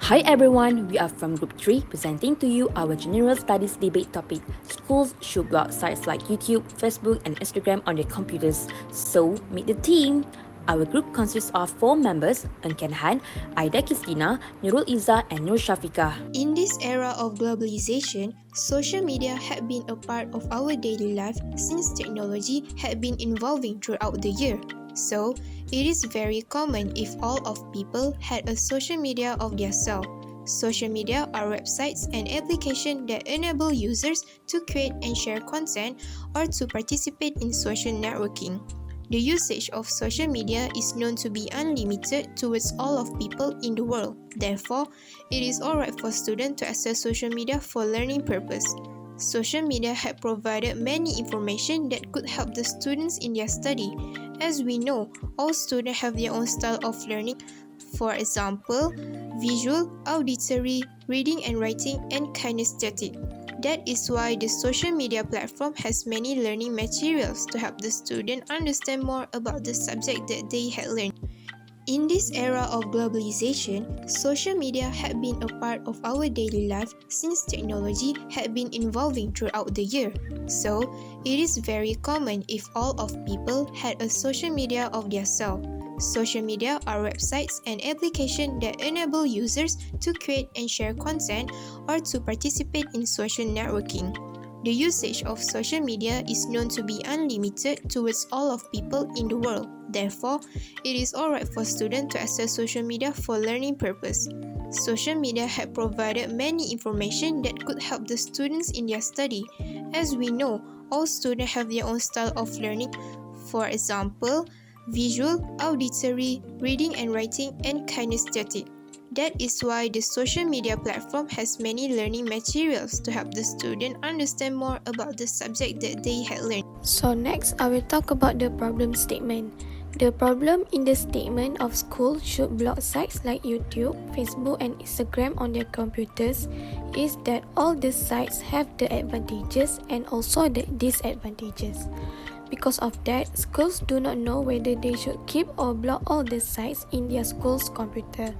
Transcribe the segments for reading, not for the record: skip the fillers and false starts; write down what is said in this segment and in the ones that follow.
Hi everyone, we are from Group 3 presenting to you our General Studies debate topic. Schools should block sites like YouTube, Facebook and Instagram on their computers. So, meet the team! Our group consists of 4 members, Kean Han, Aida, Qistina, Nurul, Izzah and Syafiqah. In this era of globalization, social media had been a part of our daily life since technology had been evolving throughout the year. So, it is very common if all of people had a social media of their self. Social media are websites and applications that enable users to create and share content or to participate in social networking. The usage of social media is known to be unlimited towards all of people in the world. Therefore, it is alright for students to access social media for learning purpose. Social media had provided many information that could help the students in their study. As we know, all students have their own style of learning. For example, visual, auditory, reading and writing, and kinesthetic. That is why the social media platform has many learning materials to help the student understand more about the subject that they had learned. In this era of globalization, social media had been a part of our daily life since technology had been evolving throughout the year. So, it is very common if all of people had a social media of their self. Social media are websites and applications that enable users to create and share content or to participate in social networking. The usage of social media is known to be unlimited towards all of people in the world. Therefore, it is alright for students to access social media for learning purpose. Social media had provided many information that could help the students in their study. As we know, all students have their own style of learning. For example, visual, auditory, reading and writing, and kinesthetic. That is why the social media platform has many learning materials to help the student understand more about the subject that they had learned. So next, I will talk about the problem statement. The problem in the statement of school should block sites like YouTube, Facebook and Instagram on their computers is that all the sites have the advantages and also the disadvantages. Because of that, schools do not know whether they should keep or block all the sites in their school's computer.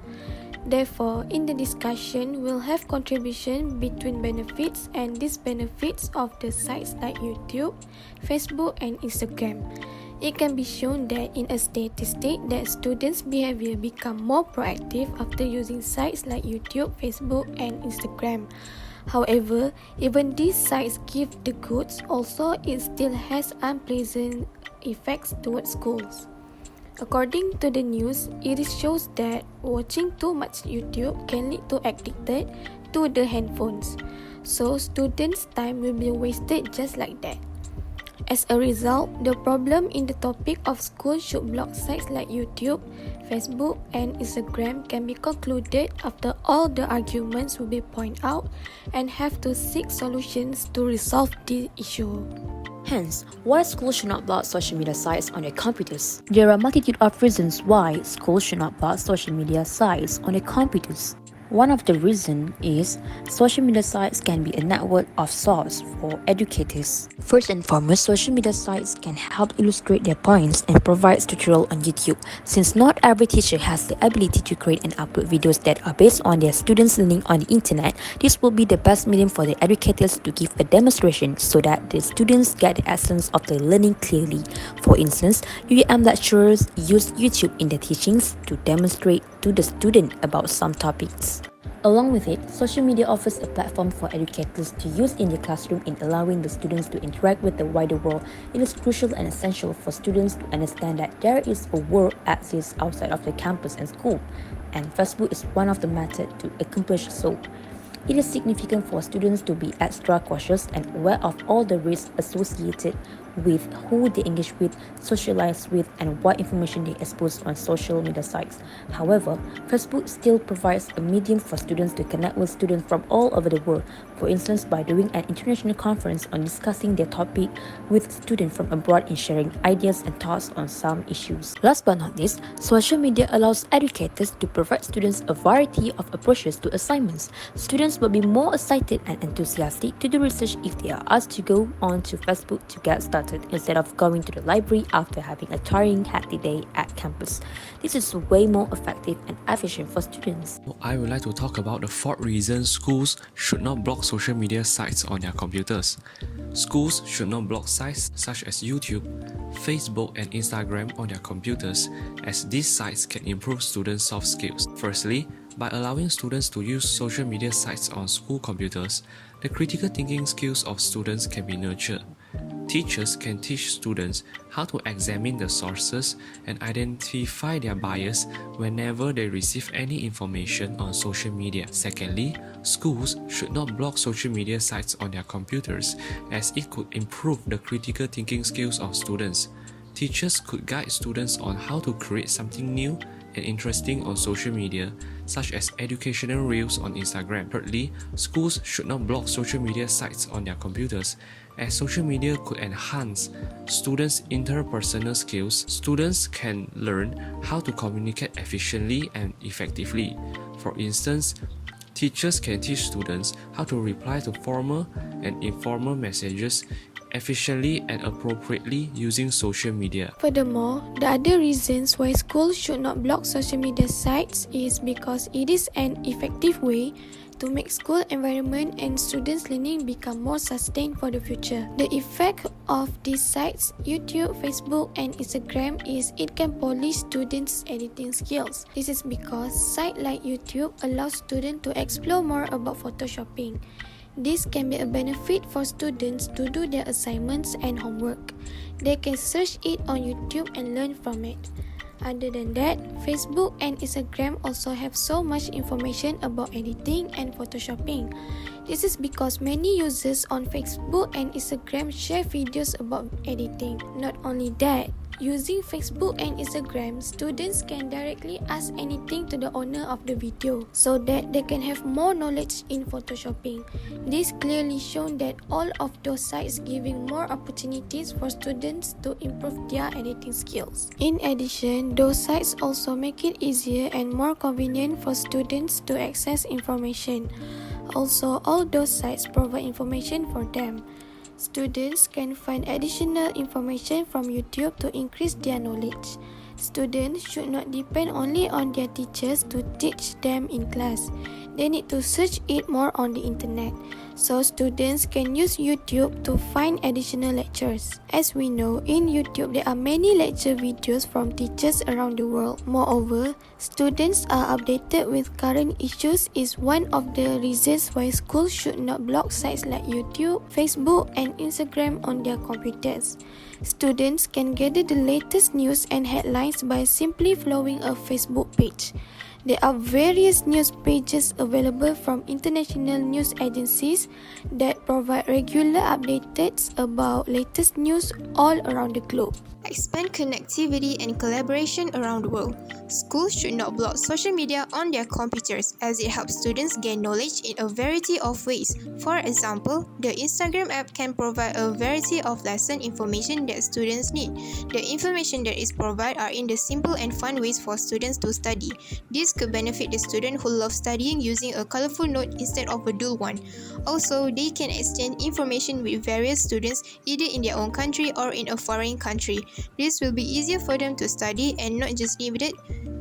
Therefore, in the discussion, we'll have contribution between benefits and disbenefits of the sites like YouTube, Facebook and Instagram. It can be shown that in a statistic that students' behavior become more proactive after using sites like YouTube, Facebook and Instagram. However, even these sites give the goods, also it still has unpleasant effects towards schools. According to the news, it shows that watching too much YouTube can lead to addicted to the handphones. So students' time will be wasted just like that. As a result, the problem in the topic of school should block sites like YouTube, Facebook and Instagram can be concluded after all the arguments will be pointed out and have to seek solutions to resolve the issue. Hence, why schools should not block social media sites on their computers? There are a multitude of reasons why schools should not block social media sites on their computers. One of the reasons is social media sites can be a network of source for educators. First and foremost, social media sites can help illustrate their points and provide tutorials on YouTube. Since not every teacher has the ability to create and upload videos that are based on their students' learning on the internet, this will be the best medium for the educators to give a demonstration so that the students get the essence of the learning clearly. For instance, UM lecturers use YouTube in their teachings to demonstrate to the student about some topics. Along with it, social media offers a platform for educators to use in their classroom in allowing the students to interact with the wider world. It is crucial and essential for students to understand that there is a world exists outside of the campus and school, and Facebook is one of the methods to accomplish so. It is significant for students to be extra cautious and aware of all the risks associated with who they engage with, socialize with, and what information they expose on social media sites. However, Facebook still provides a medium for students to connect with students from all over the world, for instance by doing an international conference on discussing their topic with students from abroad and sharing ideas and thoughts on some issues. Last but not least, social media allows educators to provide students a variety of approaches to assignments. Students will be more excited and enthusiastic to do research if they are asked to go on to Facebook to get started. method instead of going to the library after having a tiring, hectic day at campus. This is way more effective and efficient for students. I would like to talk about the fourth reason schools should not block social media sites on their computers. Schools should not block sites such as YouTube, Facebook, and Instagram on their computers, as these sites can improve students' soft skills. Firstly, by allowing students to use social media sites on school computers, the critical thinking skills of students can be nurtured. Teachers can teach students how to examine the sources and identify their bias whenever they receive any information on social media. Secondly, schools should not block social media sites on their computers, as it could improve the critical thinking skills of students. Teachers could guide students on how to create something new and interesting on social media, such as educational reels on Instagram. Thirdly, schools should not block social media sites on their computers, as social media could enhance students' interpersonal skills. Students can learn how to communicate efficiently and effectively. For instance, teachers can teach students how to reply to formal and informal messages efficiently and appropriately using social media. Furthermore, the other reasons why schools should not block social media sites is because it is an effective way to make school environment and students' learning become more sustained for the future. The effect of these sites, YouTube, Facebook, and Instagram, is it can polish students' editing skills. This is because sites like YouTube allow students to explore more about photoshopping. This can be a benefit for students to do their assignments and homework. They can search it on YouTube and learn from it. Other than that, Facebook and Instagram also have so much information about editing and photoshopping. This is because many users on Facebook and Instagram share videos about editing. Not only that, using Facebook and Instagram, students can directly ask anything to the owner of the video so that they can have more knowledge in photoshopping. This clearly shows that all of those sites giving more opportunities for students to improve their editing skills. In addition, those sites also make it easier and more convenient for students to access information. Also, all those sites provide information for them. Students can find additional information from YouTube to increase their knowledge. Students should not depend only on their teachers to teach them in class. They need to search it more on the internet. So students can use YouTube to find additional lectures. As we know, in YouTube there are many lecture videos from teachers around the world. Moreover, students are updated with current issues is one of the reasons why schools should not block sites like YouTube, Facebook, and Instagram on their computers. Students can gather the latest news and headlines by simply following a Facebook page. There are various news pages available from international news agencies that provide regular updates about latest news all around the globe. Expand connectivity and collaboration around the world. Schools should not block social media on their computers as it helps students gain knowledge in a variety of ways. For example, the Instagram app can provide a variety of lesson information that students need. The information that is provided are in the simple and fun ways for students to study. This could benefit the student who love studying using a colorful note instead of a dull one. Also, they can exchange information with various students either in their own country or in a foreign country. This will be easier for them to study and not just limited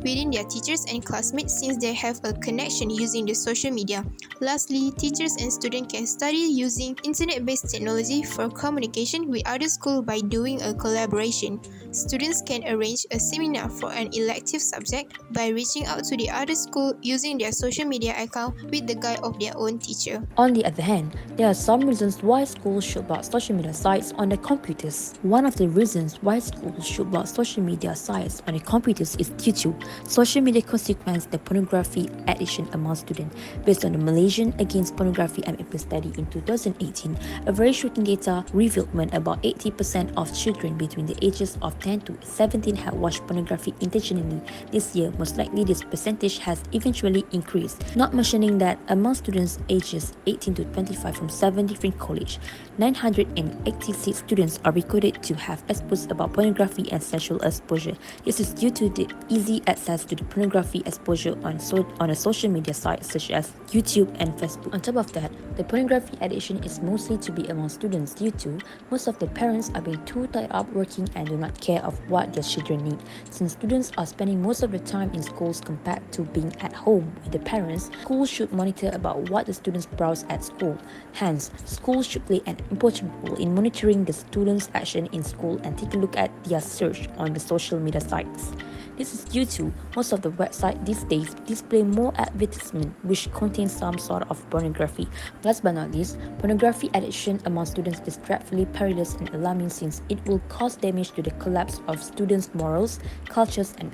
within their teachers and classmates since they have a connection using the social media. Lastly, teachers and students can study using internet-based technology for communication with other schools by doing a collaboration. Students can arrange a seminar for an elective subject by reaching out to the other school using their social media account with the guide of their own teacher. On the other hand, there are some reasons why schools should block social media sites on their computers. One of the reasons why schools should block social media sites on their computers is due to social media consequence the pornography addiction among students. Based on the Malaysian Against Pornography MAP study in 2018, a very shocking data revealed when about 80% of children between the ages of 10 to 17 had watched pornography intentionally. This year, most likely this percentage has eventually increased. Not mentioning that among students ages 18 to 25 from 7 different colleges, 986 students are recorded to have exposed about pornography and sexual exposure. This is due to the easy access access to the pornography exposure on a social media site such as YouTube and Facebook. On top of that, the pornography addiction is mostly to be among students due to most of the parents are being too tied up working and do not care of what their children need. Since students are spending most of the time in schools compared to being at home with the parents, schools should monitor about what the students browse at school. Hence, schools should play an important role in monitoring the students' action in school and take a look at their search on the social media sites. This is due to most of the websites these days display more advertisement which contain some sort of pornography. Last but not least, pornography addiction among students is dreadfully perilous and alarming since it will cause damage to the collapse of students' morals, cultures, and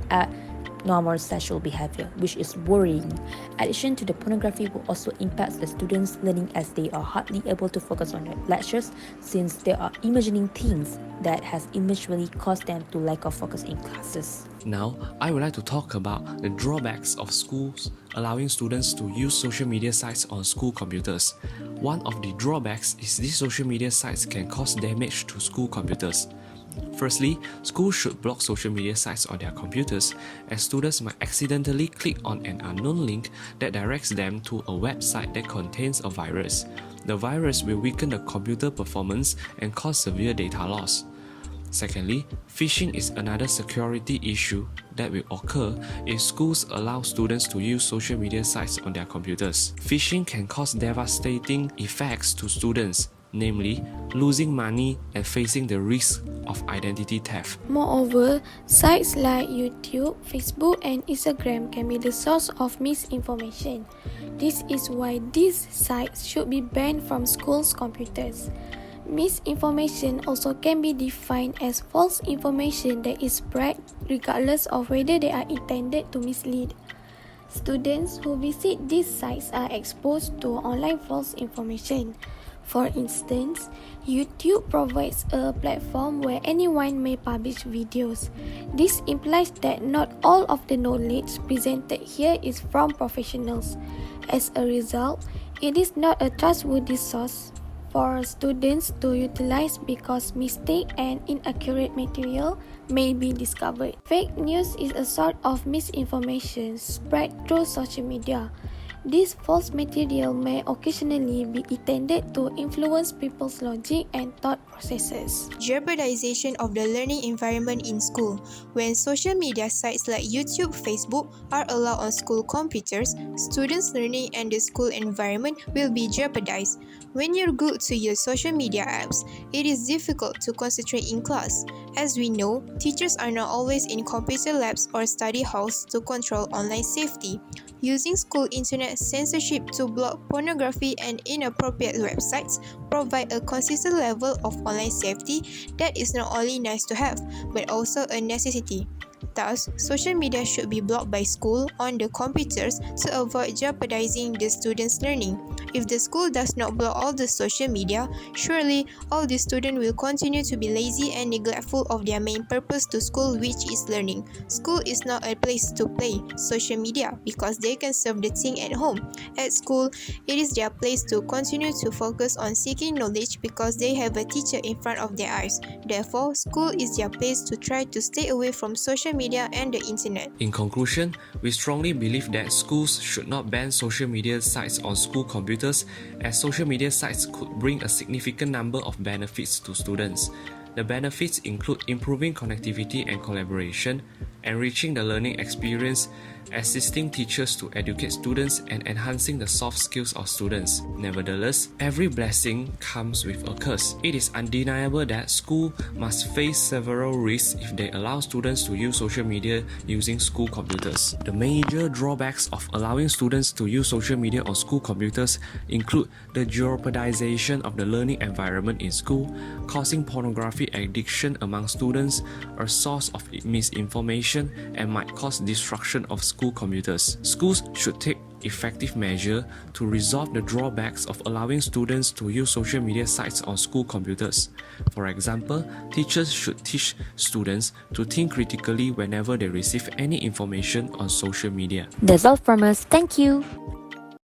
normal sexual behavior, which is worrying. Addition to the pornography will also impact the students' learning as they are hardly able to focus on their lectures since they are imagining things that has eventually caused them to lack of focus in classes. Now, I would like to talk about the drawbacks of schools allowing students to use social media sites on school computers. One of the drawbacks is these social media sites can cause damage to school computers. Firstly, schools should block social media sites on their computers as students might accidentally click on an unknown link that directs them to a website that contains a virus. The virus will weaken the computer performance and cause severe data loss. Secondly, phishing is another security issue that will occur if schools allow students to use social media sites on their computers. Phishing can cause devastating effects to students, namely losing money and facing the risk of identity theft. Moreover, sites like YouTube, Facebook, and Instagram can be the source of misinformation. This is why these sites should be banned from schools' computers. Misinformation also can be defined as false information that is spread regardless of whether they are intended to mislead. Students who visit these sites are exposed to online false information. For instance, YouTube provides a platform where anyone may publish videos. This implies that not all of the knowledge presented here is from professionals. As a result, it is not a trustworthy source for students to utilize because mistake and inaccurate material may be discovered. Fake news is a sort of misinformation spread through social media. This false material may occasionally be intended to influence people's logic and thought processes. Jeopardization of the learning environment in school. When social media sites like YouTube, Facebook are allowed on school computers, students' learning and the school environment will be jeopardized. When you're glued to your social media apps, it is difficult to concentrate in class. As we know, teachers are not always in computer labs or study halls to control online safety. Using school internet censorship to block pornography and inappropriate websites provide a consistent level of online safety that is not only nice to have, but also a necessity. Thus, social media should be blocked by school on the computers to avoid jeopardizing the students' learning. If the school does not block all the social media, surely all the students will continue to be lazy and neglectful of their main purpose to school, which is learning. School is not a place to play social media because they can serve the thing at home. At school, it is their place to continue to focus on seeking knowledge because they have a teacher in front of their eyes. Therefore, school is their place to try to stay away from social media and the internet. In conclusion, we strongly believe that schools should not ban social media sites on school computers as social media sites could bring a significant number of benefits to students. The benefits include improving connectivity and collaboration, enriching the learning experience, assisting teachers to educate students, and enhancing the soft skills of students. Nevertheless, every blessing comes with a curse. It is undeniable that school must face several risks if they allow students to use social media using school computers. The major drawbacks of allowing students to use social media on school computers include the jeopardization of the learning environment in school, causing pornography addiction among students, a source of misinformation, and might cause destruction of school computers. Schools should take effective measure to resolve the drawbacks of allowing students to use social media sites on school computers. For example, teachers should teach students to think critically whenever they receive any information on social media. That's all from us. Thank you.